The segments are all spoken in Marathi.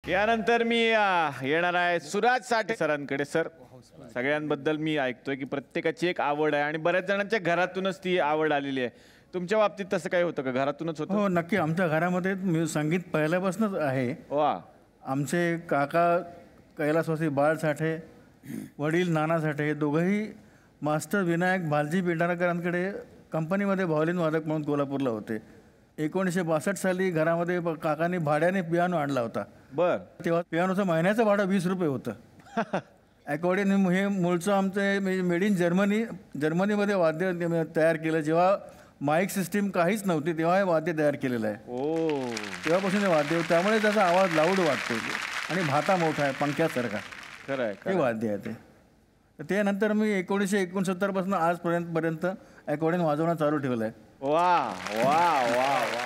यानंतर मी येणार आहे सुराज साठे सरांकडे. सर, सगळ्यांबद्दल मी ऐकतोय की प्रत्येकाची एक आवड आहे आणि बऱ्याच जणांच्या घरातूनच ती आवड आलेली आहे. तुमच्या बाबतीत तसं काही होतं का? घरातूनच होतं? हो, नक्की. आमच्या घरामध्ये संगीत पहिल्यापासूनच आहे. वा. आमचे काका कैलासवासी बाळ साठे, वडील नाना साठे हे दोघंही मास्टर विनायक भालजी पेंढारकरांकडे कंपनीमध्ये व्हायोलिन वादक म्हणून कोल्हापूरला होते. 1962 साली घरामध्ये काकांनी भाड्याने पियानो आणला होता. बर. तेव्हा पियानोचं महिन्याचं भाडं 20 रुपये होतं. अकॉर्डिंग हे मूळचं आमचं मेड इन जर्मनीमध्ये वाद्य तयार केलं. जेव्हा माईक सिस्टीम काहीच नव्हती तेव्हा हे वाद्य तयार केलेलं आहे. तेव्हापासून हे वाद्य, त्यामुळे त्याचा आवाज लाऊड वाटतो आणि भाता मोठा आहे पंख्यासारखा. खरं आहे. हे वाद्य आहे ते. ते नंतर मी 1969 पासून आजपर्यंत अकॉर्डिंग वाजवणं चालू ठेवलं आहे. वा वा वा वा.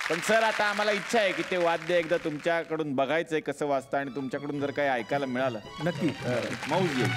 पण सर, आता आम्हाला इच्छा आहे की ते वाद्य एकदा तुमच्याकडून बघायचंय कसं वाजतं आणि तुमच्याकडून जर काही ऐकायला मिळालं नक्की मौज येईल.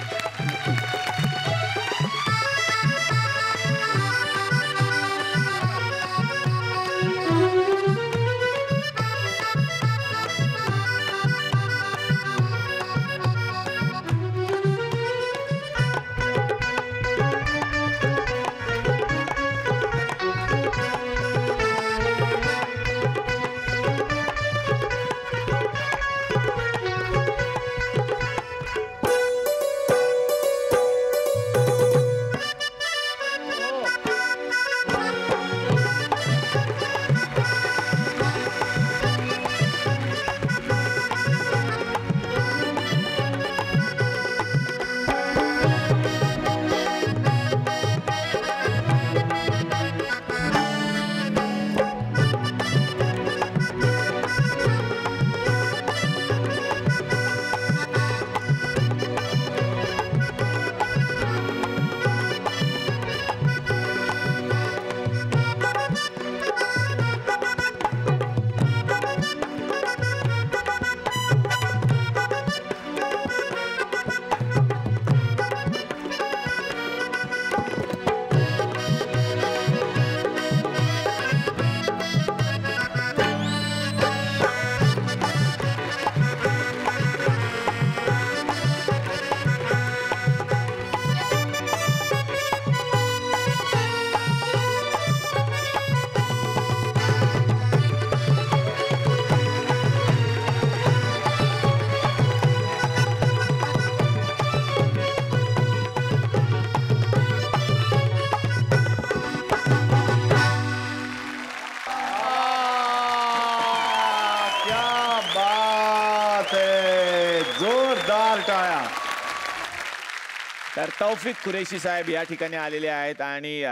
तर तौफिक कुरेशी साहेब या ठिकाणी आलेले आहेत आणि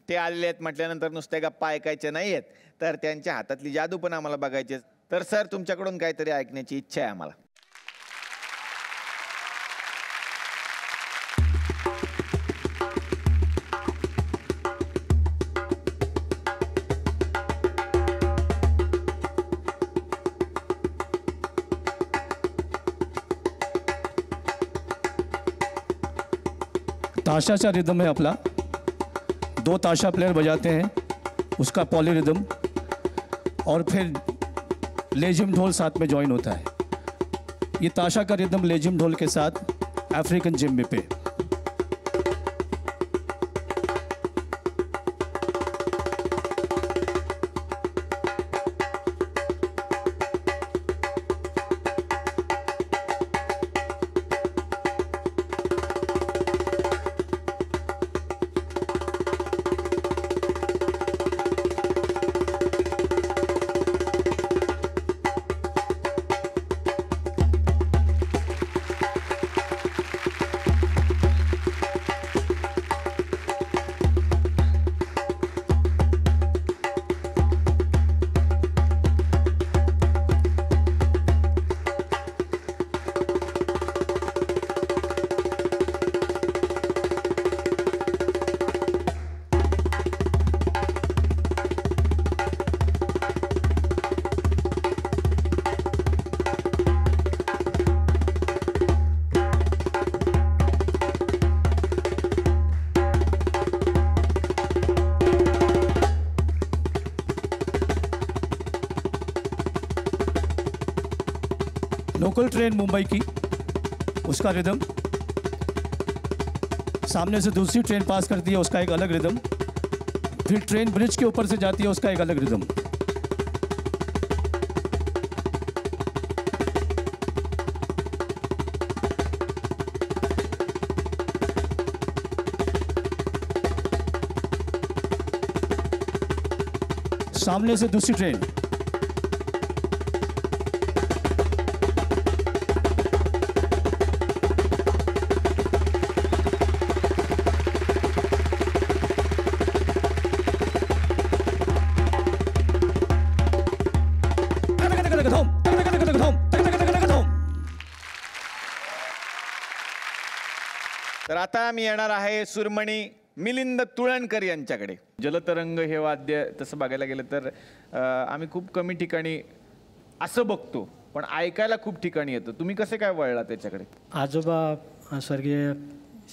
ते आलेले आहेत म्हटल्यानंतर नुसते गप्पा ऐकायचे नाही आहेत, तर त्यांच्या हातातली जादू पण आम्हाला बघायची. तर सर, तुमच्याकडून काहीतरी ऐकण्याची इच्छा आहे आम्हाला. ताशा का रिदम है अपना, 2 ताशा प्लेयर बजाते हैं, उसका पॉली रिदम और फिर लेजिम ढोल साथ में ज्वाइन होता है. ये ताशा का रिदम लेजिम ढोल के साथ अफ्रीकन जिम्बे पे. लोकल ट्रेन मुंबई की, उसका रिदम, सामने से दूसरी ट्रेन पास करती है, उसका एक अलग रिदम, फिर ट्रेन ब्रिज के ऊपर से जाती है, उसका एक अलग रिदम। सामने से दूसरी ट्रेन, तर आता मी येणार आहे सुरमणी मिलिंद तुळणकर यांच्याकडे. जलतरंग हे वाद्य तसं बघायला गेलं तर आम्ही खूप कमी ठिकाणी असं बघतो, पण ऐकायला खूप ठिकाणी येतं. तुम्ही कसे काय वळला त्याच्याकडे? आजोबा स्वर्गीय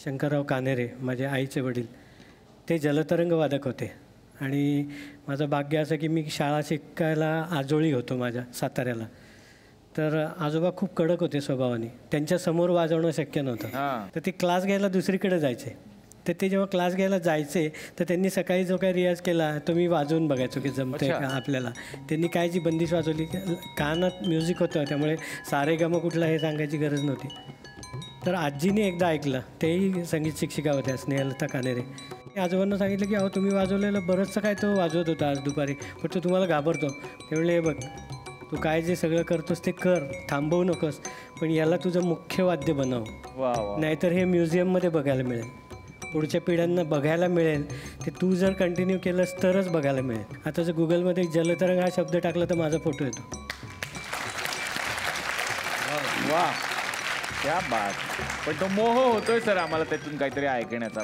शंकरराव कानेरे, माझे आईचे वडील, ते जलतरंग वादक होते. आणि माझं भाग्य असं की मी शाळा शिकायला आजोळी होतो माझ्या साताऱ्याला. तर आजोबा खूप कडक होते स्वभावाने, त्यांच्यासमोर वाजवणं शक्य नव्हतं. तर ते क्लास घ्यायला दुसरीकडे जायचे. तर ते जेव्हा क्लास घ्यायला जायचे तर त्यांनी सकाळी जो काही रियाज केला तो मी वाजवून बघायचो की जमतंय का आपल्याला. त्यांनी काय जी बंदिश वाजवली, कानात म्युझिक होतं त्यामुळे सारे गम कुठला हे सांगायची गरज नव्हती. तर आजीने एकदा ऐकलं, तेही संगीत शिक्षिका होत्या, स्नेहलता कानेरे. आजोबांना सांगितलं की अहो तुम्ही वाजवलेलं बरंचसं काय तो वाजवत होता आज दुपारी, पण तो तुम्हाला घाबरतो. ते म्हणले हे बघ, तू काय जे सगळं करतोस ते कर, थांबवू नकोस, पण याला तुझं मुख्य वाद्य बनव, नाहीतर हे म्युझियममध्ये बघायला मिळेल, पुढच्या पिढ्यांना बघायला मिळेल. ते तू जर कंटिन्यू केलंस तरच बघायला मिळेल. आता जर गुगलमध्ये जलतरंग हा शब्द टाकला तर माझा फोटो येतो. वा, क्या बात. पण तो मोह होतोय सर आम्हाला त्यातून काहीतरी ऐकण्याचा.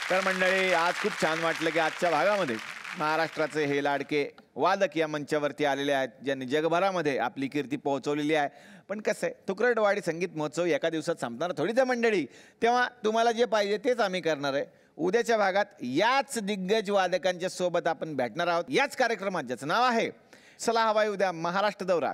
तर मंडळी, आज खूप छान वाटलं की आजच्या भागामध्ये महाराष्ट्राचे हे लाडके वादक या मंचावरती आलेले आहेत, ज्यांनी जगभरामध्ये आपली कीर्ती पोहोचवलेली आहे. पण कसं आहे, तुकडवाडी संगीत महोत्सव एका दिवसात संपणार थोडीच आहे मंडळी. तेव्हा तुम्हाला जे पाहिजे तेच आम्ही करणार आहे. उद्याच्या भागात याच दिग्गज वादकांच्या सोबत आपण भेटणार आहोत, याच कार्यक्रमात ज्याचं नाव आहे चला हवाई उद्या महाराष्ट्र दौरा.